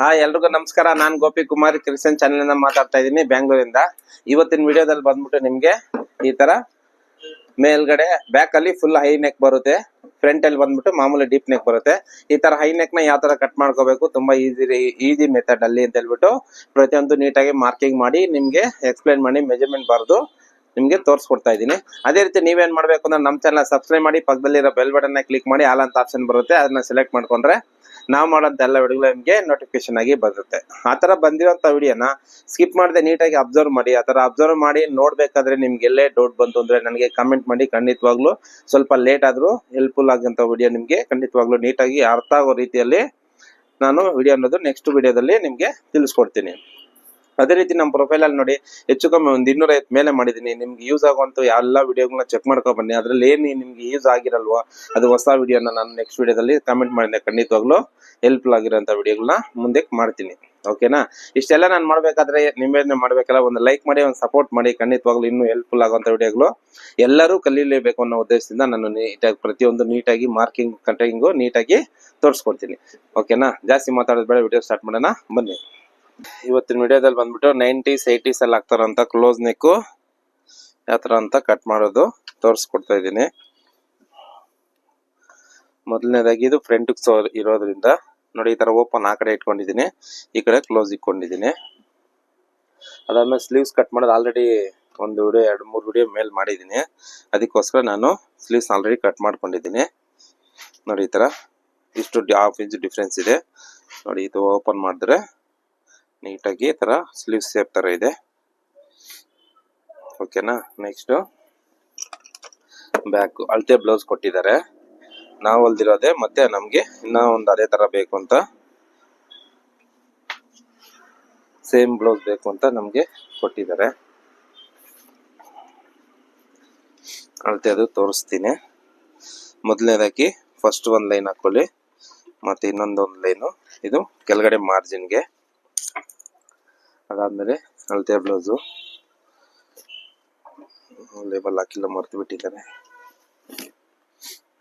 ಎಲ್ರಿಗೂ ನಮಸ್ಕಾರ. ನಾನು ಗೋಪಿ ಕುಮಾರ್ ಕ್ರಿಶ್ಚಿಯನ್ ಚಾನೆಲ್ ಇಂದ ಮಾತಾಡ್ತಾ ಇದ್ದೀನಿ ಬೆಂಗಳೂರಿಂದ. ಇವತ್ತಿನ ವಿಡಿಯೋದಲ್ಲಿ ಬಂದ್ಬಿಟ್ಟು ನಿಮ್ಗೆ ಈ ತರ ಮೇಲ್ಗಡೆ ಬ್ಯಾಕ್ ಅಲ್ಲಿ ಫುಲ್ ಹೈ ನೆಕ್ ಬರುತ್ತೆ, ಫ್ರಂಟ್ ಅಲ್ಲಿ ಬಂದ್ಬಿಟ್ಟು ಮಾಮೂಲಿ ಡೀಪ್ ನೆಕ್ ಬರುತ್ತೆ. ಈ ತರ ಹೈ ನೆಕ್ ನ ಯಾವ ತರ ಕಟ್ ಮಾಡ್ಕೋಬೇಕು ತುಂಬಾ ಈಸಿ ಮೆಥಡ್ ಅಲ್ಲಿ ಅಂತ ಹೇಳ್ಬಿಟ್ಟು ಪ್ರತಿಯೊಂದು ನೀಟಾಗಿ ಮಾರ್ಕಿಂಗ್ ಮಾಡಿ ನಿಮ್ಗೆ ಎಕ್ಸ್ಪ್ಲೈನ್ ಮಾಡಿ ಮೆಜರ್ಮೆಂಟ್ ಬರೆದು ನಿಮ್ಗೆ ತೋರಿಸ್ಕೊಡ್ತಾ ಇದ್ದೀನಿ. ಅದೇ ರೀತಿ ನೀವೇನ್ ಮಾಡ್ಬೇಕು ಅಂದ್ರೆ ನಮ್ಮ ಚಾನಲ್ ಸಬ್ಸ್ಕ್ರೈಬ್ ಮಾಡಿ, ಪಕ್ಕದಲ್ಲಿರೋ ಬೆಲ್ ಬಟನ್ ಕ್ಲಿಕ್ ಮಾಡಿ, ಆಲ್ ಅಂತ ಆಪ್ಷನ್ ಬರುತ್ತೆ, ಅದನ್ನ ಸೆಲೆಕ್ಟ್ ಮಾಡ್ಕೊಂಡ್ರೆ ನಾವು ಮಾಡೋಂತ ಎಲ್ಲ ವಿಡಿಯೋಗಳು ನಿಮಗೆ ನೋಟಿಫಿಕೇಶನ್ ಆಗಿ ಬರುತ್ತೆ. ಆತರ ಬಂದಿರೋಂಥ ವಿಡಿಯೋನ ಸ್ಕಿಪ್ ಮಾಡದೆ ನೀಟಾಗಿ ಅಬ್ಸರ್ವ್ ಮಾಡಿ. ಆತರ ಅಬ್ಸರ್ವ್ ಮಾಡಿ ನೋಡ್ಬೇಕಾದ್ರೆ ನಿಮ್ಗೆ ಎಲ್ಲೇ ಡೌಟ್ ಬಂತು ಅಂದ್ರೆ ನನಗೆ ಕಮೆಂಟ್ ಮಾಡಿ. ಖಂಡಿತವಾಗ್ಲೂ ಸ್ವಲ್ಪ ಲೇಟ್ ಆದ್ರೂ ಹೆಲ್ಪ್ಫುಲ್ ಆಗಂತ ವಿಡಿಯೋ ನಿಮ್ಗೆ ಖಂಡಿತವಾಗ್ಲೂ ನೀಟಾಗಿ ಅರ್ಥ ಆಗೋ ರೀತಿಯಲ್ಲಿ ನಾನು ವಿಡಿಯೋ ಅನ್ನೋದು ನೆಕ್ಸ್ಟ್ ವಿಡಿಯೋದಲ್ಲಿ ನಿಮ್ಗೆ ತಿಳಿಸ್ಕೊಡ್ತೀನಿ. ಅದೇ ರೀತಿ ನಮ್ಮ ಪ್ರೊಫೈಲ್ ಅಲ್ಲಿ ನೋಡಿ ಹೆಚ್ಚು ಕಮ್ಮಿ ಒಂದು 250 ಮೇಲೆ ಮಾಡಿದೀನಿ. ನಿಮ್ಗೆ ಯೂಸ್ ಆಗುವಂತ ಎಲ್ಲ ವಿಡಿಯೋಗಳನ್ನ ಚೆಕ್ ಮಾಡ್ಕೊಂಡ್ ಬನ್ನಿ. ಅದ್ರಲ್ಲಿ ಏನ್ ನಿಮ್ಗೆ ಯೂಸ್ ಆಗಿರಲ್ವಾ ಅದು ಹೊಸ ವಿಡಿಯೋನ ನಾನು ನೆಕ್ಸ್ಟ್ ವಿಡಿಯೋದಲ್ಲಿ ಕಮೆಂಟ್ ಮಾಡಿದೆ. ಖಂಡಿತವಾಗ್ಲೂ ಹೆಲ್ಪ್ಫುಲ್ ಆಗಿರೋಂಥ ವಿಡಿಯೋಗಳನ್ನ ಮುಂದೆ ಮಾಡ್ತೀನಿ. ಓಕೆನಾ? ಇಷ್ಟೆಲ್ಲ ನಾನು ಮಾಡ್ಬೇಕಾದ್ರೆ ನಿಮ್ಮೇನೆ ಮಾಡ್ಬೇಕಲ್ಲ, ಒಂದು ಲೈಕ್ ಮಾಡಿ, ಒಂದು ಸಪೋರ್ಟ್ ಮಾಡಿ. ಖಂಡಿತವಾಗ್ಲೂ ಇನ್ನೂ ಹೆಲ್ಪ್ಫುಲ್ ಆಗುವಂತ ವಿಡಿಯೋಗಳು ಎಲ್ಲರೂ ಕಲೀಲೇಬೇಕು ಅನ್ನೋ ಉದ್ದೇಶದಿಂದ ನಾನು ನೀಟಾಗಿ ಪ್ರತಿಯೊಂದು ನೀಟಾಗಿ ಮಾರ್ಕಿಂಗ್ ಕಟಿಂಗು ನೀಟಾಗಿ ತೋರಿಸ್ಕೊಡ್ತೀನಿ. ಓಕೆನಾ? ಜಾಸ್ತಿ ಮಾತಾಡೋದು ಬೇಡ, ವಿಡಿಯೋ ಸ್ಟಾರ್ಟ್ ಮಾಡೋಣ ಬನ್ನಿ. ಇವತ್ತಿನ ವಿಡಿಯೋದಲ್ಲಿ ಬಂದ್ಬಿಟ್ಟು 90s 80s ಅಲ್ಲಿ ಆಗ್ತಾರಂತ ಕ್ಲೋಸ್ ನೆಕ್ ಯಾವ ತರ ಅಂತ ಕಟ್ ಮಾಡೋದು ತೋರಿಸ್ಕೊಡ್ತಾ ಇದ್ದೀನಿ. ಮೊದಲನೇದಾಗಿ ಇದು ಫ್ರಂಟ್ ಇರೋದ್ರಿಂದ ನೋಡಿ ಈ ತರ ಓಪನ್ ಆ ಕಡೆ ಇಟ್ಕೊಂಡಿದ್ದೀನಿ, ಈ ಕಡೆ ಕ್ಲೋಸ್ ಇಟ್ಕೊಂಡಿದ್ದೀನಿ. ಅದಾದ್ಮೇಲೆ ಸ್ಲೀವ್ಸ್ ಕಟ್ ಮಾಡೋದು ಆಲ್ರೆಡಿ ಒಂದು ವಿಡಿಯೋ 2-3 ವಿಡಿಯೋ ಮೇಲ್ ಮಾಡಿದ್ದೀನಿ. ಅದಕ್ಕೋಸ್ಕರ ನಾನು ಸ್ಲೀವ್ಸ್ ಆಲ್ರೆಡಿ ಕಟ್ ಮಾಡ್ಕೊಂಡಿದ್ದೀನಿ. ನೋಡಿ ಈ ತರ ಇಷ್ಟು 1/2 ಇಂಚ್ ಡಿಫ್ರೆನ್ಸ್ ಇದೆ ನೋಡಿ. ಇದು ಓಪನ್ ಮಾಡಿದ್ರೆ ನೀಟಾಗಿ ಈ ತರ ಸ್ಲೀವ್ ಶೇಪ್ ತರ ಇದೆ. ಓಕೆನಾ? ನೆಕ್ಸ್ಟ್ ಬ್ಯಾಕ್ ಅಳತೆ ಬ್ಲೌಸ್ ಕೊಟ್ಟಿದ್ದಾರೆ. ನಾವು ಹೊಲ್ದಿರೋದೆ, ಮತ್ತೆ ನಮ್ಗೆ ಇನ್ನ ಒಂದು ಅದೇ ತರ ಬೇಕು ಅಂತ ಸೇಮ್ ಬ್ಲೌಸ್ ಬೇಕು ಅಂತ ನಮ್ಗೆ ಕೊಟ್ಟಿದ್ದಾರೆ. ಅಳತೆ ಅದು ತೋರಿಸ್ತೀನಿ. ಮೊದಲನೇದಾಗಿ ಫಸ್ಟ್ ಒಂದು ಲೈನ್ ಹಾಕೊಳ್ಳಿ, ಮತ್ತೆ ಇನ್ನೊಂದೊಂದು ಲೈನು ಇದು ಕೆಳಗಡೆ ಮಾರ್ಜಿನ್ಗೆ. ಅದಾದ್ಮೇಲೆ ಅಳತೆ ಬ್ಲೌಸು ಲೇಬಲ್ ಹಾಕಿಲ್ಲ, ಮರ್ತು ಬಿಟ್ಟಿದ್ದಾರೆ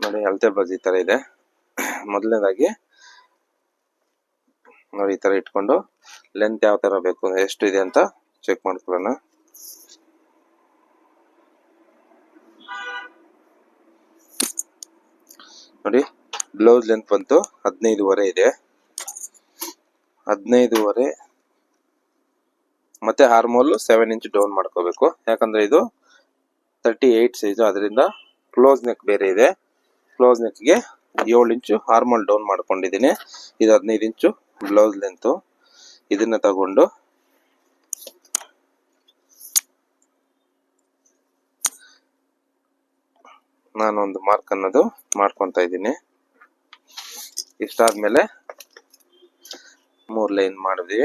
ನೋಡಿ. ಅಳತೆ ಬ್ಲೌಸ್ ಈ ತರ ಇದೆ. ಮೊದಲನೇದಾಗಿ ನೋಡಿ ಈ ತರ ಇಟ್ಕೊಂಡು ಲೆಂತ್ ಯಾವ ತರ ಬೇಕು, ಎಷ್ಟು ಇದೆ ಅಂತ ಚೆಕ್ ಮಾಡ್ಕೊಳ್ಳೋಣ. ನೋಡಿ ಬ್ಲೌಸ್ ಲೆಂತ್ ಬಂತು 15.5 ಇದೆ. 15.5 ಮತ್ತೆ ಆರ್ಮೋಲ್ 7 ಇಂಚ್ ಡೌನ್ ಮಾಡ್ಕೋಬೇಕು. ಯಾಕಂದ್ರೆ ಇದು 38 ಸೈಜ್, ಅದರಿಂದ ಕ್ಲೋಸ್ ನೆಕ್ ಬೇರೆ ಇದೆ. ಕ್ಲೋಸ್ ನೆಕ್ಗೆ 7 ಇಂಚು ಆರ್ಮೋಲ್ ಡೌನ್ ಮಾಡ್ಕೊಂಡಿದ್ದೀನಿ. ಇದು 15 ಇಂಚು ಬ್ಲೌಸ್ ಲೆಂತ್. ಇದನ್ನ ತಗೊಂಡು ನಾನೊಂದು ಮಾರ್ಕ್ ಅನ್ನೋದು ಮಾಡ್ಕೊಂತ ಇದ್ದೀನಿ. ಇಷ್ಟಾದ್ಮೇಲೆ 3 ಲೈನ್ ಮಾಡಿದ್ವಿ.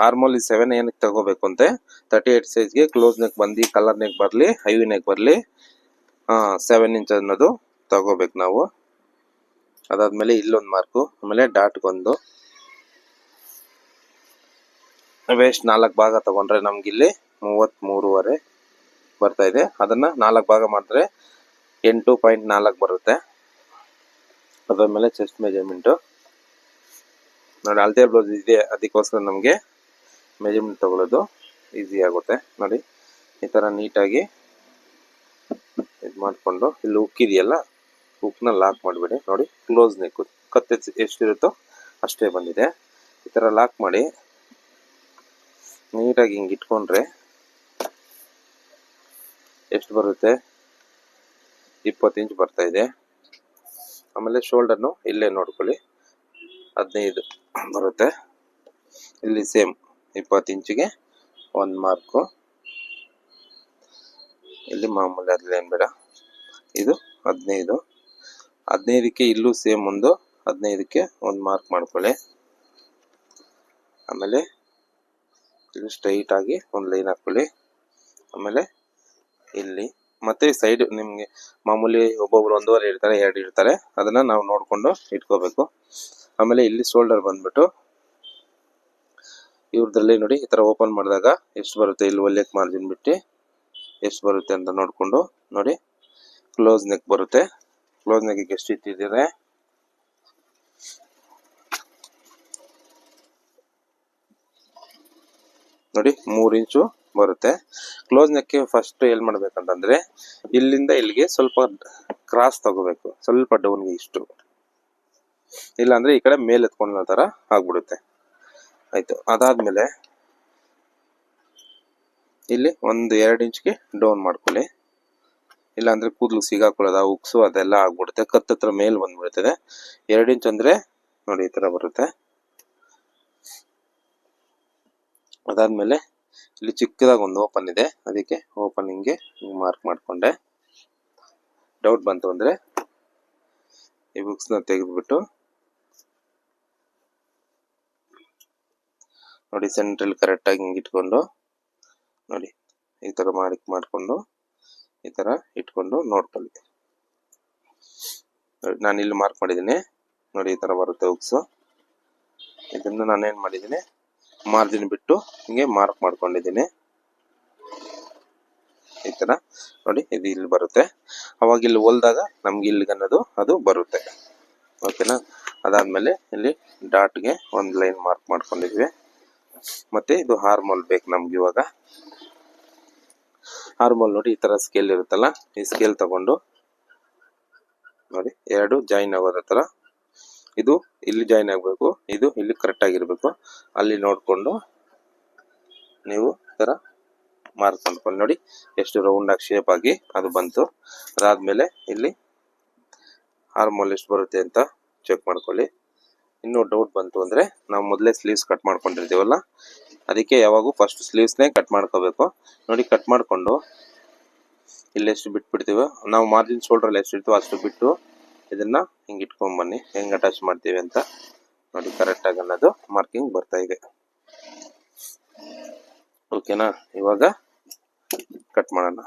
ಆರ್ಮೋಲ್ 7 ಏನಕ್ಕೆ ತಗೋಬೇಕು ಅಂತೆ, 38 ಸೈಜ್ಗೆ ಕ್ಲೋಸ್ ನೆಕ್ ಬಂದು ಕಲರ್ ನೆಕ್ ಬರಲಿ, ಹೈವಿ ನೆಕ್ ಬರಲಿ, 7 ಇಂಚ್ ಅನ್ನೋದು ತಗೋಬೇಕು ನಾವು. ಅದಾದ್ಮೇಲೆ ಇಲ್ಲೊಂದು ಮಾರ್ಕು, ಆಮೇಲೆ ಡಾಟ್ಗೊಂದು. ವೇಸ್ಟ್ 4 ಭಾಗ ತಗೊಂಡ್ರೆ ನಮ್ಗಿಲ್ಲಿ 33.5 ಬರ್ತಾ ಇದೆ. ಅದನ್ನ 4 ಭಾಗ ಮಾಡಿದ್ರೆ 8.4 ಬರುತ್ತೆ. ಅದಾದ್ಮೇಲೆ ಚೆಸ್ಟ್ ಮೆಜರ್ಮೆಂಟು ನೋಡಿ. ಅಳತೆ ಬ್ಲೌಸ್ ಇದೆ, ಅದಕ್ಕೋಸ್ಕರ ನಮಗೆ ಮೆಜರ್ಮೆಂಟ್ ತಗೊಳ್ಳೋದು ಈಸಿ ಆಗುತ್ತೆ. ನೋಡಿ ಈ ತರ ನೀಟಾಗಿ ಇದು ಮಾಡಿಕೊಂಡು ಇಲ್ಲಿ ಉಕ್ಕಿದೆಯಲ್ಲ, ಉಕ್ನ ಲಾಕ್ ಮಾಡಿಬಿಡಿ. ನೋಡಿ ಕ್ಲೋಸ್ ನೆಕ್ ಕತ್ತೆ ಎಷ್ಟಿರುತ್ತೋ ಅಷ್ಟೇ ಬಂದಿದೆ. ಈ ತರ ಲಾಕ್ ಮಾಡಿ ನೀಟಾಗಿ ಹಿಂಗೆ ಇಟ್ಕೊಂಡ್ರೆ ಎಷ್ಟು ಬರುತ್ತೆ, 20 ಇಂಚ್ ಬರ್ತಾ ಇದೆ. ಆಮೇಲೆ ಶೋಲ್ಡರ್ನು ಇಲ್ಲೇ ನೋಡ್ಕೊಳ್ಳಿ, 15 ಬರುತ್ತೆ. ಇಲ್ಲಿ ಸೇಮ್ 20 ಇಂಚಿಗೆ ಒಂದು ಮಾರ್ಕು. ಇಲ್ಲಿ ಮಾಮೂಲಿ ಅದ್ಲೇನು ಬೇಡ, ಇದು 15ಕ್ಕೆ ಇಲ್ಲೂ ಸೇಮ್ ಒಂದು 15ಕ್ಕೆ ಒಂದು ಮಾರ್ಕ್ ಮಾಡ್ಕೊಳ್ಳಿ. ಆಮೇಲೆ ಇಲ್ಲಿ ಸ್ಟ್ರೈಟ್ ಆಗಿ ಒಂದು ಲೈನ್ ಹಾಕೊಳ್ಳಿ. ಆಮೇಲೆ ಇಲ್ಲಿ ಮತ್ತೆ ಸೈಡ್ ನಿಮ್ಗೆ ಮಾಮೂಲಿ ಒಬ್ಬೊಬ್ರು 1.5 ಇರ್ತಾರೆ, 2 ಇರ್ತಾರೆ, ಅದನ್ನ ನಾವು ನೋಡ್ಕೊಂಡು ಇಟ್ಕೋಬೇಕು. ಆಮೇಲೆ ಇಲ್ಲಿ ಶೋಲ್ಡರ್ ಬಂದ್ಬಿಟ್ಟು ಇವ್ರದ್ರಲ್ಲಿ ನೋಡಿ ಈ ತರ ಓಪನ್ ಮಾಡಿದಾಗ ಎಷ್ಟು ಬರುತ್ತೆ, ಇಲ್ಲಿ ಒಲ್ಲೆಕ್ ಮಾರ್ಜಿನ್ ಬಿಟ್ಟು ಎಷ್ಟು ಬರುತ್ತೆ ಅಂತ ನೋಡ್ಕೊಂಡು ನೋಡಿ. ಕ್ಲೋಸ್ ನೆಕ್ ಬರುತ್ತೆ. ಕ್ಲೋಸ್ ನೆಕ್ಗೆ ಎಷ್ಟು ಇಟ್ಟಿದ್ದಾರೆ, ನೋಡಿ 3 ಇಂಚು ಬರುತ್ತೆ. ಕ್ಲೋಸ್ ನೆಕ್ ಫಸ್ಟ್ ಏನ್ ಮಾಡ್ಬೇಕಂತಂದ್ರೆ ಇಲ್ಲಿಂದ ಇಲ್ಲಿಗೆ ಸ್ವಲ್ಪ ಕ್ರಾಸ್ ತಗೋಬೇಕು, ಸ್ವಲ್ಪ ಡೌನ್ಗೆ ಇಷ್ಟು, ಇಲ್ಲ ಅಂದ್ರೆ ಈ ಕಡೆ ಮೇಲೆ ಎತ್ಕೊಂಡ ತರ ಆಗ್ಬಿಡುತ್ತೆ. ಆಯ್ತು, ಅದಾದ್ಮೇಲೆ ಇಲ್ಲಿ ಒಂದು 2 ಇಂಚ್ಗೆ ಡೌನ್ ಮಾಡ್ಕೊಳ್ಳಿ, ಇಲ್ಲ ಅಂದ್ರೆ ಕೂದಲು ಸಿಗಾಕೊಳ್ಳೋದ ಉಕ್ಸು ಅದೆಲ್ಲ ಆಗ್ಬಿಡುತ್ತೆ, ಕತ್ತತ್ರ ಮೇಲ್ ಬಂದ್ಬಿಡ್ತದೆ. 2 ಇಂಚ್ ಅಂದ್ರೆ ನೋಡಿ ಈ ತರ ಬರುತ್ತೆ. ಅದಾದ್ಮೇಲೆ ಇಲ್ಲಿ ಚಿಕ್ಕದಾಗಿ ಒಂದು ಓಪನ್ ಇದೆ, ಅದಕ್ಕೆ ಓಪನಿಂಗ್ಗೆ ಮಾರ್ಕ್ ಮಾಡ್ಕೊಂಡೆ. ಡೌಟ್ ಬಂತು ಅಂದ್ರೆ ಈ ಬುಕ್ಸ್ ನ ತೆಗೆದ್ಬಿಟ್ಟು ನೋಡಿ ಸೆಂಟ್ರಲ್ ಕರೆಕ್ಟ್ ಆಗಿ ಹಿಂಗೆ ಇಟ್ಕೊಂಡು ನೋಡಿ ಈ ತರ ಮಾಡ್ಕೊಂಡು ಈ ತರ ಇಟ್ಕೊಂಡು ನೋಡ್ಕೊಳ್ಳಿ. ನಾನು ಇಲ್ಲಿ ಮಾರ್ಕ್ ಮಾಡಿದ್ದೀನಿ ನೋಡಿ, ಈ ತರ ಬರುತ್ತೆ ಬುಕ್ಸ್. ಇದನ್ನ ನಾನೇನ್ ಮಾಡಿದ್ದೀನಿ, ಮಾರ್ಜಿನ್ ಬಿಟ್ಟು ಹಿಂಗೆ ಮಾರ್ಕ್ ಮಾಡ್ಕೊಂಡಿದ್ದೀನಿ ಈ ತರ ನೋಡಿ. ಇದು ಇಲ್ಲಿ ಬರುತ್ತೆ, ಅವಾಗ ಇಲ್ಲಿ ಹೊಲ್ದಾಗ ನಮ್ಗೆ ಇಲ್ಲಿಗೆ ಅನ್ನೋದು ಅದು ಬರುತ್ತೆ. ಓಕೆನಾ. ಅದಾದ್ಮೇಲೆ ಇಲ್ಲಿ ಡಾಟ್ಗೆ ಒಂದು ಲೈನ್ ಮಾರ್ಕ್ ಮಾಡ್ಕೊಂಡಿದ್ವಿ. ಮತ್ತೆ ಇದು ಹಾರ್ಮೋಲ್ ಬೇಕು ನಮ್ಗೆ. ಇವಾಗ ಹಾರ್ಮೋಲ್ ನೋಡಿ ಈ ತರ ಸ್ಕೇಲ್ ಇರುತ್ತಲ್ಲ, ಈ ಸ್ಕೇಲ್ ತಗೊಂಡು ನೋಡಿ 2 ಜಾಯಿನ್ ಆಗೋದ ತರ, ಇದು ಇಲ್ಲಿ ಜಾಯಿನ್ ಆಗ್ಬೇಕು, ಇದು ಇಲ್ಲಿ ಕರೆಕ್ಟ್ ಆಗಿರ್ಬೇಕು. ಅಲ್ಲಿ ನೋಡ್ಕೊಂಡು ನೀವು ಈ ತರ ಮಾರ್ಕ್ ಮಾಡ್ಕೊಂಡು ನೋಡಿ ಎಷ್ಟು ರೌಂಡ್ ಆಗಿ ಶೇಪ್ ಆಗಿ ಅದು ಬಂತು. ಅದಾದ್ಮೇಲೆ ಇಲ್ಲಿ ಹಾರ್ಮೋಲ್ ಎಷ್ಟು ಬರುತ್ತೆ ಅಂತ ಚೆಕ್ ಮಾಡ್ಕೊಳ್ಳಿ. ಇನ್ನೂ ಡೌಟ್ ಬಂತು ಅಂದ್ರೆ ನಾವು ಮೊದಲೇ ಸ್ಲೀವ್ಸ್ ಕಟ್ ಮಾಡ್ಕೊಂಡಿರ್ತೀವಲ್ಲ, ಅದಕ್ಕೆ ಯಾವಾಗೂ ಫಸ್ಟ್ ಸ್ಲೀವ್ಸ್ನೇ ಕಟ್ ಮಾಡ್ಕೋಬೇಕು. ನೋಡಿ ಕಟ್ ಮಾಡ್ಕೊಂಡು ಇಲ್ಲಿ ಎಷ್ಟು ಬಿಟ್ಬಿಡ್ತೀವೋ ನಾವು ಮಾರ್ಜಿನ್ ಶೋಲ್ಡ್ರಲ್ಲಿ ಎಷ್ಟು ಇರ್ತೀವೋ ಅಷ್ಟು ಬಿಟ್ಟು ಇದನ್ನ ಹಿಂಗೆ ಇಟ್ಕೊಂಡ್ ಬನ್ನಿ, ಹೆಂಗ್ ಅಟ್ಯಾಚ್ ಮಾಡ್ತೀವಿ ಅಂತ ನೋಡಿ. ಕರೆಕ್ಟ್ ಆಗಿ ಅನ್ನೋದು ಮಾರ್ಕಿಂಗ್ ಬರ್ತಾ ಇದೆ. ಓಕೆನಾ. ಇವಾಗ ಕಟ್ ಮಾಡೋಣ.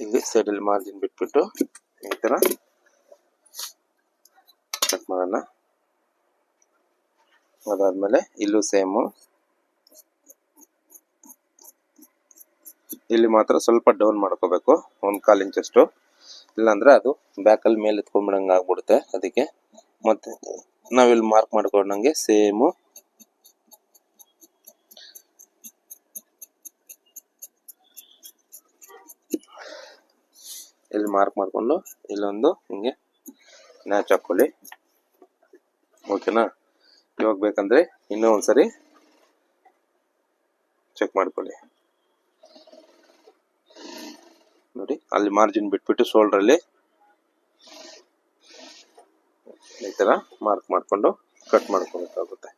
ಇಲ್ಲಿ ಸೈಡಲ್ಲಿ ಮಾರ್ಜಿನ್ ಬಿಟ್ಬಿಟ್ಟು ಈ ತರ ಕಟ್ ಮಾಡೋಣ. ಅದಾದ್ಮೇಲೆ ಇಲ್ಲೂ ಸೇಮು, ಇಲ್ಲಿ ಮಾತ್ರ ಸ್ವಲ್ಪ ಡೌನ್ ಮಾಡ್ಕೋಬೇಕು, 1/4 ಇಂಚಷ್ಟು, ಇಲ್ಲಾಂದ್ರೆ ಅದು ಬ್ಯಾಕಲ್ಲಿ ಮೇಲೆ ಎತ್ಕೊಂಡ್ಬಿಡಂಗೆ ಆಗ್ಬಿಡುತ್ತೆ. ಅದಕ್ಕೆ ಮತ್ತೆ ನಾವಿಲ್ಲಿ ಮಾರ್ಕ್ ಮಾಡ್ಕೊಂಡಂಗೆ ಸೇಮು ಇಲ್ಲಿ ಮಾರ್ಕ್ ಮಾಡ್ಕೊಂಡು ಇಲ್ಲೊಂದು ಹಿಂಗೆ ನ್ಯಾಚ್ ಹಾಕೊಳ್ಳಿ. ಓಕೆನಾ. ಇವಾಗ ಬೇಕಂದ್ರೆ ಇನ್ನೂ ಒಂದ್ಸರಿ ಚೆಕ್ ಮಾಡ್ಕೊಳ್ಳಿ. ನೋಡಿ ಅಲ್ಲಿ ಮಾರ್ಜಿನ್ ಬಿಟ್ಬಿಟ್ಟು ಶೋಲ್ಡ್ರಲ್ಲಿ ಈ ತರ ಮಾರ್ಕ್ ಮಾಡ್ಕೊಂಡು ಕಟ್ ಮಾಡ್ಕೊಬೇಕಾಗುತ್ತೆ.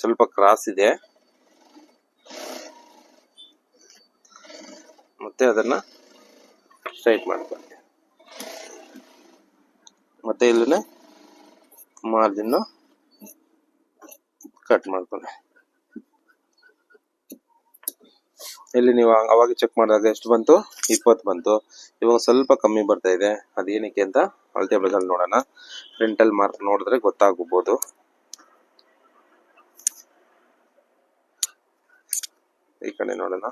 ಸ್ವಲ್ಪ ಕ್ರಾಸ್ ಇದೆ, ಮತ್ತೆ ಅದನ್ನ ಸ್ಟ್ರೈಟ್ ಮಾಡ್ಕೊಳ್ಳಿ. ಮತ್ತೆ ಇಲ್ಲೇ ಮಾರ್ಜಿನ್ ಕಟ್ ಮಾಡ್ಕೊಳ್ಳಿ. ಇಲ್ಲಿ ನೀವು ಅವಾಗ ಚೆಕ್ ಮಾಡಿದಾಗ ಎಷ್ಟು ಬಂತು, 20 ಬಂತು. ಇವಾಗ ಸ್ವಲ್ಪ ಕಮ್ಮಿ ಬರ್ತಾ ಇದೆ, ಅದೇನಕ್ಕೆ ಅಂತ ಅಳತೆ ಬದಲು ನೋಡೋಣ. ಫ್ರಂಟಲ್ ಮಾರ್ಕ್ ನೋಡಿದ್ರೆ ಗೊತ್ತಾಗಬಹುದು. ಈ ಕಡೆ ನೋಡೋಣ.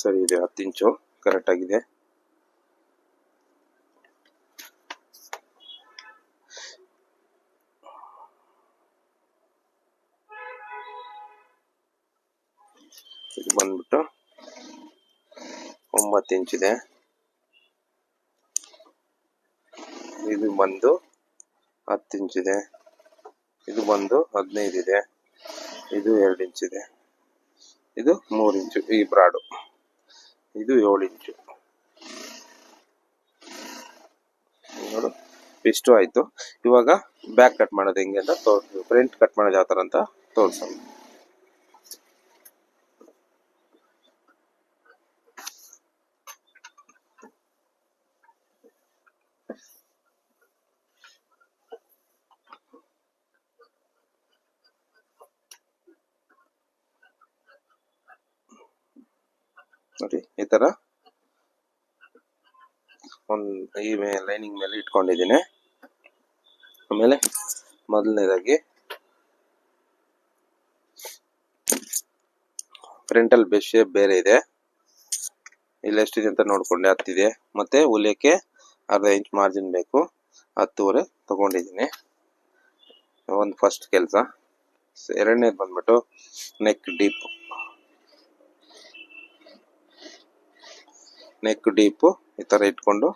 ಸರಿ ಇದೆ, 10 ಇಂಚು ಕರೆಕ್ಟ್ ಆಗಿದೆ. ಇದು ಬಂದ್ಬಿಟ್ಟು 9 ಇಂಚಿದೆ. ಇದು ಬಂದು 10 ಇಂಚಿದೆ. ಇದು ಬಂದು 15 ಇದೆ. ಇದು 2 ಇಂಚಿದೆ. ಇದು 3 ಇಂಚು ಈ ಬ್ರಾಡು. ಇದು 7 ಇಂಚು. ನೋಡು ಇಷ್ಟು ಆಯ್ತು. ಇವಾಗ ಬ್ಯಾಕ್ ಕಟ್ ಮಾಡೋದು ಹೆಂಗೆ ಅಂತ ತೋರಿಸ್ತೀವಿ, ಫ್ರಂಟ್ ಕಟ್ ಮಾಡೋದು ಯಾವ ತರ ಅಂತ ತೋರಿಸೋಣ. ನೋಡಿ ಈ ತರ ಈ ಲೈನಿಂಗ್ ಮೇಲೆ ಇಟ್ಕೊಂಡಿದ್ದೀನಿ. ಆಮೇಲೆ ಮೊದಲನೇದಾಗಿ ಫ್ರಂಟ್ ಅಲ್ಲಿ ಬೆಸ್ಟ್ ಶೇಪ್ ಬೇರೆ ಇದೆ. ಇಲ್ಲಿ ಎಷ್ಟಿದೆ ಅಂತ ನೋಡ್ಕೊಂಡೆ, 10 ಇದೆ. ಮತ್ತೆ ಹೊಲಿಯಕ್ಕೆ ಅರ್ಧ ಇಂಚ್ ಮಾರ್ಜಿನ್ ಬೇಕು, 10.5 ತಗೊಂಡಿದ್ದೀನಿ. ಒಂದು ಫಸ್ಟ್ ಕೆಲಸ. ಎರಡನೇದು ಬಂದ್ಬಿಟ್ಟು ನೆಕ್ ಡೀಪು ಈ ತರ ಇಟ್ಕೊಂಡು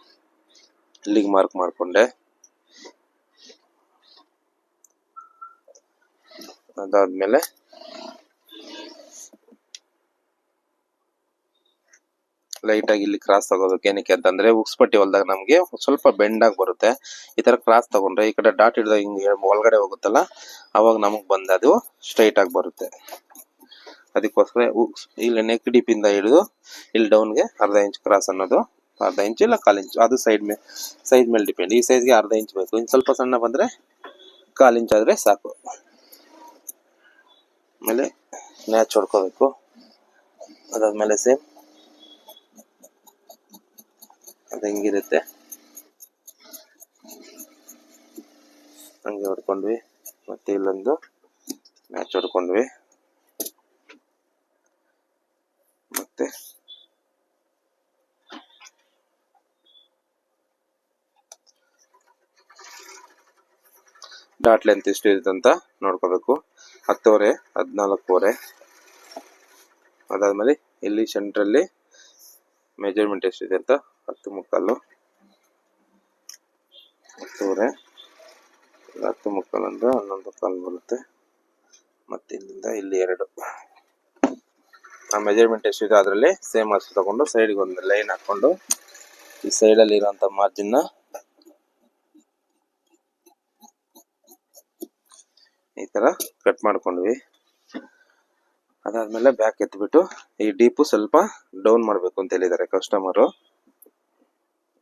ಇಲ್ಲಿಗೆ ಮಾರ್ಕ್ ಮಾಡ್ಕೊಂಡೆ. ಅದಾದ್ಮೇಲೆ ಲೈಟ್ ಆಗಿ ಇಲ್ಲಿ ಕ್ರಾಸ್ ತಗೋಬೇಕು. ಏನಕ್ಕೆ ಅಂತಂದ್ರೆ ಉಕ್ಸ್ ಪಟ್ಟಿ ಹೊಲ್ದಾಗ ನಮ್ಗೆ ಸ್ವಲ್ಪ ಬೆಂಡ್ ಆಗಿ ಬರುತ್ತೆ. ಈ ತರ ಕ್ರಾಸ್ ತಗೊಂಡ್ರೆ ಈ ಕಡೆ ಡಾಟ್ ಹಿಡಿದ ಹಿಂಗೆ ಒಳಗಡೆ ಹೋಗುತ್ತಲ್ಲ, ಅವಾಗ ನಮಗ್ ಬಂದ ಅದು ಸ್ಟ್ರೈಟ್ ಆಗಿ ಬರುತ್ತೆ. ಅದಕ್ಕೋಸ್ಕರ ಇಲ್ಲಿ ನೆಕ್ ಡೀಪ್ ಇಂದ ಹಿಡಿದು ಇಲ್ಲಿ ಡೌನ್ಗೆ ಅರ್ಧ ಇಂಚ್ ಕ್ರಾಸ್ ಅನ್ನೋದು, ಅರ್ಧ ಇಂಚ್ ಇಲ್ಲ 1/4 ಇಂಚ್, ಅದು ಸೈಜ್ ಮೇಲೆ ಡಿಪೆಂಡ್. ಈ ಸೈಜ್ಗೆ ಅರ್ಧ ಇಂಚ್ ಬೇಕು, ಇನ್ನು ಸ್ವಲ್ಪ ಸಣ್ಣ ಬಂದ್ರೆ 1/4 ಇಂಚ್ ಆದ್ರೆ ಸಾಕು. ಆಮೇಲೆ ನ್ಯಾಚ್ ಹೊಡ್ಕೋಬೇಕು. ಅದಾದ್ಮೇಲೆ ಸೇಮ್ ಅದು ಹೆಂಗಿರುತ್ತೆ ಹಂಗೆ ಹೊಡ್ಕೊಂಡ್ವಿ. ಮತ್ತೆ ಇಲ್ಲೊಂದು ಮ್ಯಾಚ್ ಹೊಡ್ಕೊಂಡ್ವಿ. ಮತ್ತೆ ಡಾಟ್ ಲೆಂತ್ ಎಷ್ಟು ಇರುತ್ತೆ ಅಂತ ನೋಡ್ಕೋಬೇಕು. 10.5 14.5. ಅದಾದ್ಮೇಲೆ ಇಲ್ಲಿ ಸೆಂಟ್ರಲ್ಲಿ ಮೆಜರ್ಮೆಂಟ್ ಎಷ್ಟಿದೆ ಅಂತ 10.75 10.5 10.75 ಅಂದ್ರೆ 11.25 ಬರುತ್ತೆ. ಮತ್ತೆ ಇಲ್ಲಿಂದ ಇಲ್ಲಿ 2 ಆ ಮೆಜರ್ಮೆಂಟ್ ಎಷ್ಟಿದೆ ಅದರಲ್ಲಿ ಸೇಮ್ ಅಷ್ಟು ತಗೊಂಡು ಸೈಡ್ಗೆ ಒಂದು ಲೈನ್ ಹಾಕೊಂಡು ಈ ಸೈಡಲ್ಲಿ ಇರೋಂಥ ಮಾರ್ಜಿನ್ನ ಈ ತರ ಕಟ್ ಮಾಡ್ಕೊಂಡ್ವಿ. ಅದಾದ್ಮೇಲೆ ಬ್ಯಾಕ್ ಎತ್ಬಿಟ್ಟು ಈ ಡೀಪು ಸ್ವಲ್ಪ ಡೌನ್ ಮಾಡಬೇಕು ಅಂತ ಹೇಳಿದ್ದಾರೆ ಕಸ್ಟಮರು.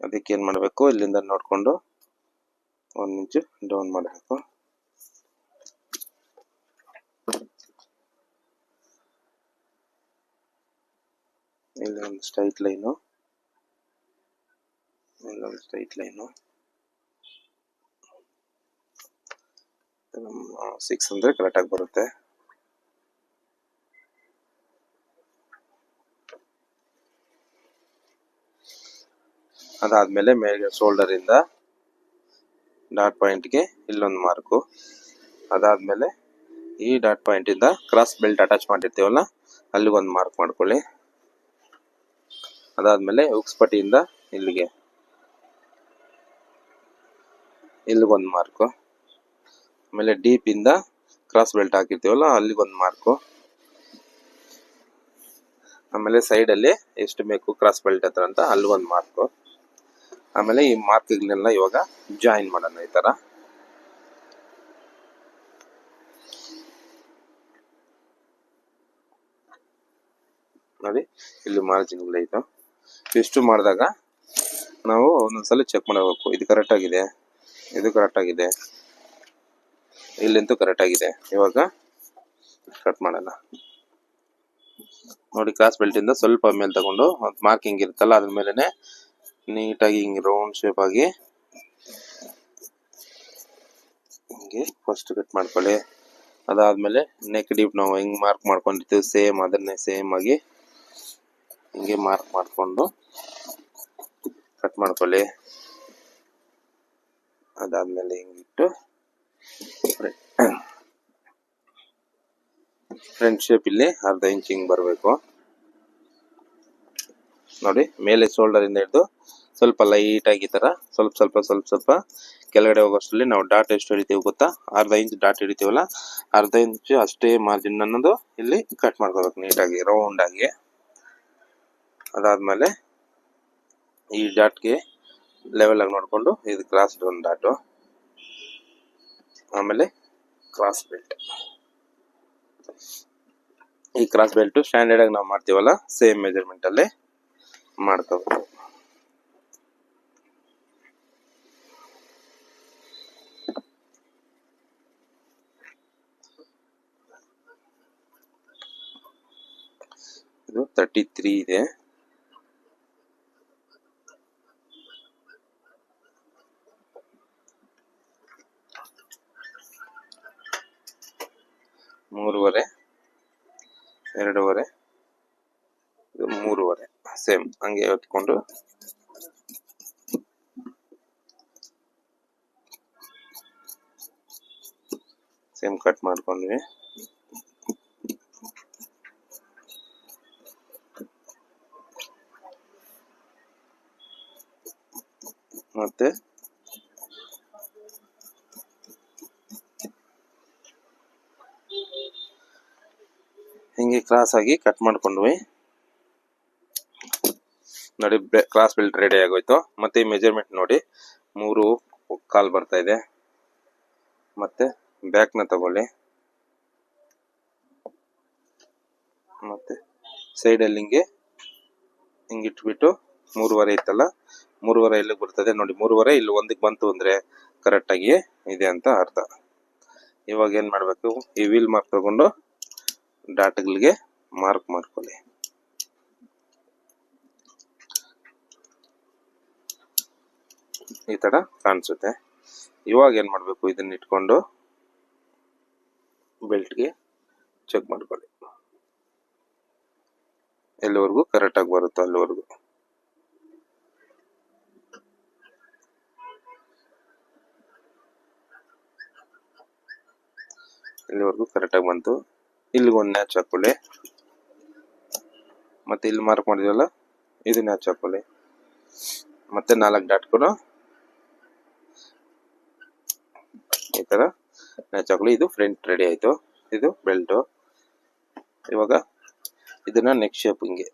ಅದಕ್ಕೆ ಏನ್ ಮಾಡಬೇಕು, ಇಲ್ಲಿಂದ ನೋಡ್ಕೊಂಡು 1 ಇಂಚ್ ಡೌನ್ ಮಾಡಬೇಕು. ಇಲ್ಲಿ ಒಂದು ಸ್ಟ್ರೈಟ್ ಲೈನು, ಇಲ್ಲೊಂದು ಸ್ಟ್ರೈಟ್ ಲೈನು. 6 ಅಂದ್ರೆ ಕರೆಕ್ಟ್ ಆಗಿ ಬರುತ್ತೆ. ಅದಾದ್ಮೇಲೆ ಮೇಲೆ ಶೋಲ್ಡರ್ ಇಂದ ಡಾಟ್ ಪಾಯಿಂಟ್ಗೆ ಇಲ್ಲೊಂದು ಮಾರ್ಕು. ಅದಾದ್ಮೇಲೆ ಈ ಡಾಟ್ ಪಾಯಿಂಟ್ ಇಂದ ಕ್ರಾಸ್ ಬೆಲ್ಟ್ ಅಟ್ಯಾಚ್ ಮಾಡಿರ್ತೀವಲ್ಲ ಅಲ್ಲಿಗೊಂದು ಮಾರ್ಕ್ ಮಾಡ್ಕೊಳ್ಳಿ. ಅದಾದ್ಮೇಲೆ ಉಕ್ಸ್ ಪಟ್ಟಿಯಿಂದ ಇಲ್ಲಿಗೊಂದು ಮಾರ್ಕು. ಆಮೇಲೆ ಡೀಪ್ ಇಂದ ಕ್ರಾಸ್ ಬೆಲ್ಟ್ ಹಾಕಿರ್ತೀವಲ್ಲ ಅಲ್ಲಿಗೊಂದು ಮಾರ್ಕು. ಆಮೇಲೆ ಸೈಡ್ ಅಲ್ಲಿ ಎಷ್ಟು ಬೇಕು ಕ್ರಾಸ್ ಬೆಲ್ಟ್ ಹತ್ರ ಅಂತ ಅಲ್ಲಿಗೊಂದು ಮಾರ್ಕು. ಆಮೇಲೆ ಈ ಮಾರ್ಕ್ಗಳನ್ನೆಲ್ಲ ಇವಾಗ ಜಾಯಿನ್ ಮಾಡೋಣ. ಈ ತರ ನೋಡಿ, ಇಲ್ಲಿ ಮಾರ್ಜಿನ್ಗಳಿತ್ತು. ಇಷ್ಟು ಮಾಡಿದಾಗ ನಾವು ಒಂದೊಂದ್ಸಲ ಚೆಕ್ ಮಾಡಬೇಕು, ಇದು ಕರೆಕ್ಟ್ ಆಗಿದೆ, ಇದು ಕರೆಕ್ಟ್ ಆಗಿದೆ, ಇಲ್ಲಂತೂ ಕರೆಕ್ಟ್ ಆಗಿದೆ. ಇವಾಗ ಕಟ್ ಮಾಡೋಣ. ನೋಡಿ, ಕ್ರಾಸ್ ಬೆಲ್ಟ್ ಇಂದ ಸ್ವಲ್ಪ ಮೇಲೆ ತಗೊಂಡು ಮಾರ್ಕಿಂಗ್ ಇರುತ್ತಲ್ಲ ಅದ್ರ ಮೇಲೆನೆ ನೀಟಾಗಿ ಹಿಂಗೆ ರೌಂಡ್ ಶೇಪ್ ಆಗಿ ಹಿಂಗೆ ಫಸ್ಟ್ ಕಟ್ ಮಾಡ್ಕೊಳ್ಳಿ. ಅದಾದ್ಮೇಲೆ ನೆಕ್ ಡೀಪ್ ನಾವು ಹಿಂಗ್ ಮಾರ್ಕ್ ಮಾಡ್ಕೊಂಡಿರ್ತೀವಿ ಸೇಮ್ ಅದನ್ನೇ ಸೇಮ್ ಆಗಿ ಹಿಂಗೆ ಮಾರ್ಕ್ ಮಾಡ್ಕೊಂಡು ಕಟ್ ಮಾಡ್ಕೊಳ್ಳಿ. ಅದಾದ್ಮೇಲೆ ಹಿಂಗಿಟ್ಟು ಫ್ರಂಟ್ ಶೇಪ್ ಇಲ್ಲಿ ಅರ್ಧ ಇಂಚ್ ಹಿಂಗ್ ಬರಬೇಕು. ನೋಡಿ, ಮೇಲೆ ಶೋಲ್ಡರ್ ಇಂದ ಹಿಡಿದು ಸ್ವಲ್ಪ ಲೈಟ್ ಆಗಿ ತರ ಸ್ವಲ್ಪ ಕೆಳಗಡೆ ಹೋಗೋಷ್ಟರಲ್ಲಿ ನಾವು ಡಾಟ್ ಎಷ್ಟು ಹಿಡಿತೀವಿ ಗೊತ್ತಾ, ಅರ್ಧ ಇಂಚ್ ಡಾಟ್ ಹಿಡಿತೀವಲ್ಲ, ಅರ್ಧ ಇಂಚ್ ಅಷ್ಟೇ ಮಾರ್ಜಿನ್ ಅನ್ನೋದು ಇಲ್ಲಿ ಕಟ್ ಮಾಡ್ಕೋಬೇಕು ನೀಟಾಗಿ ರೌಂಡ್ ಆಗಿ. ಅದಾದ್ಮೇಲೆ ಈ ಡಾಟ್ಗೆ ಲೆವೆಲ್ ಆಗಿ ನೋಡ್ಕೊಂಡು ಇದು ಕ್ರಾಸ್ ಒಂದು ಡಾಟು, ಆಮೇಲೆ ಕ್ರಾಸ್ ಬೆಲ್ಟ್. ಈ ಕ್ರಾಸ್ ಬೆಲ್ಟ್ ಸ್ಟ್ಯಾಂಡರ್ಡ್ ಆಗಿ ನಾವು ಮಾಡ್ತೀವಲ್ಲ ಸೇಮ್ ಮೆಜರ್ಮೆಂಟ್ ಅಲ್ಲಿ ಮಾಡ್ಕೋಬೇಕು. ಇದು 33 ಇದೆ. ಮೂರುವರೆ, 2.5, ಸೇಮ್ ಹಂಗೆ ಹೊತ್ಕೊಂಡು ಸೇಮ್ ಕಟ್ ಮಾಡ್ಕೊಂಡ್ವಿ. ಮತ್ತೆ ಹಿಂಗೆ ಕ್ರಾಸ್ ಆಗಿ ಕಟ್ ಮಾಡ್ಕೊಂಡ್ವಿ ನೋಡಿ. ಕ್ರಾಸ್ ಬೆಲ್ಟ್ ರೆಡಿ ಆಗೋಯ್ತು. ಮತ್ತೆ ಈ ಮೆಜರ್ಮೆಂಟ್ ನೋಡಿ 3.25 ಬರ್ತಾ ಇದೆ. ಮತ್ತೆ ಬ್ಯಾಕ್ ನ ತಗೊಳ್ಳಿ. ಮತ್ತೆ ಸೈಡ್ ಅಲ್ಲಿ ಹಿಂಗೆ ಇಟ್ಬಿಟ್ಟು 3.25 ಇತ್ತಲ್ಲ, 3.25 ಇಲ್ಲಿಗೆ ಬರ್ತದೆ ನೋಡಿ. 3.25 ಇಲ್ಲಿ ಒಂದಕ್ಕೆ ಬಂತು ಅಂದ್ರೆ ಕರೆಕ್ಟ್ ಆಗಿ ಇದೆ ಅಂತ ಅರ್ಥ. ಇವಾಗ ಏನ್ ಮಾಡ್ಬೇಕು, ಈ ವೀಲ್ ಮಾರ್ಕ್ ತಗೊಂಡು ಡಾಟ್ಗಳಿಗೆ ಮಾರ್ಕ್ ಮಾಡ್ಕೊಳ್ಳಿ. ಈ ತರ ಕಾಣಿಸುತ್ತೆ. ಇವಾಗ ಏನ್ ಮಾಡ್ಬೇಕು, ಇದನ್ನ ಇಟ್ಕೊಂಡು ಬೆಲ್ಟ್ಗೆ ಚೆಕ್ ಮಾಡ್ಕೊಳ್ಳಿ ಎಲ್ಲಿವರೆಗೂ ಕರೆಕ್ಟ್ ಆಗಿ ಬರುತ್ತೋ ಅಲ್ಲಿವರೆಗೂ. ಇಲ್ಲಿವರೆಗೂ ಕರೆಕ್ಟ್ ಆಗಿ ಬಂತು. ಇಲ್ಲಿಗೆ ಒಂದು ನ್ಯಾಚ್ ಹಾಕೊಳ್ಳಿ. ಮತ್ತೆ ಇಲ್ಲಿ ಮಾರ್ಕ್ ಮಾಡಿದ್ವಲ್ಲ ಇದು ನ್ಯಾಚ್ ಹಾಕೊಳ್ಳಿ. ಮತ್ತೆ 4 ಡಾಟ್ ಕೂಡ ಈ ತರ ನ್ಯಾಚ್ ಹಾಕೊಳ್ಳಿ. ಇದು ಫ್ರಂಟ್ ರೆಡಿ ಆಯ್ತು. ಇದು ಬೆಲ್ಟ್. ಇವಾಗ ಇದನ್ನ ನೆಕ್ ಶೇಪ್ ಹಿಂಗೆ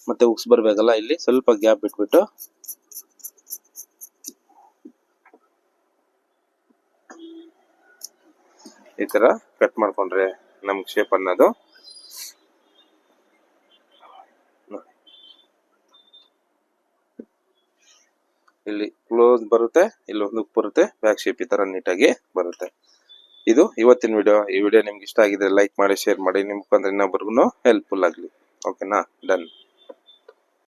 ಮತ್ತೆ ಉಕ್ಸ್ ಬರ್ಬೇಕಲ್ಲ, ಇಲ್ಲಿ ಸ್ವಲ್ಪ ಗ್ಯಾಪ್ ಬಿಟ್ಬಿಟ್ಟು ಈ ತರ ಕಟ್ ಮಾಡ್ಕೊಂಡ್ರೆ ನಮ್ಗೆ ಶೇಪ್ ಅನ್ನೋದು ಇಲ್ಲಿ ಕ್ಲೋಸ್ ಬರುತ್ತೆ, ಇಲ್ಲಿ ಒಂದು ಬರುತ್ತೆ, ಬ್ಯಾಕ್ ಶೇಪ್ ಈ ತರ ನೀಟಾಗಿ ಬರುತ್ತೆ. ಇದು ಇವತ್ತಿನ ವಿಡಿಯೋ. ಈ ವಿಡಿಯೋ ನಿಮ್ಗೆ ಇಷ್ಟ ಆಗಿದ್ರೆ ಲೈಕ್ ಮಾಡಿ, ಶೇರ್ ಮಾಡಿ. ನಿಮ್ ಮುಖಾಂತರ ಇನ್ನೊಬ್ಬರಿಗೂ ಹೆಲ್ಪ್ಫುಲ್ ಆಗ್ಲಿ. ಓಕೆನಾ? ಡನ್.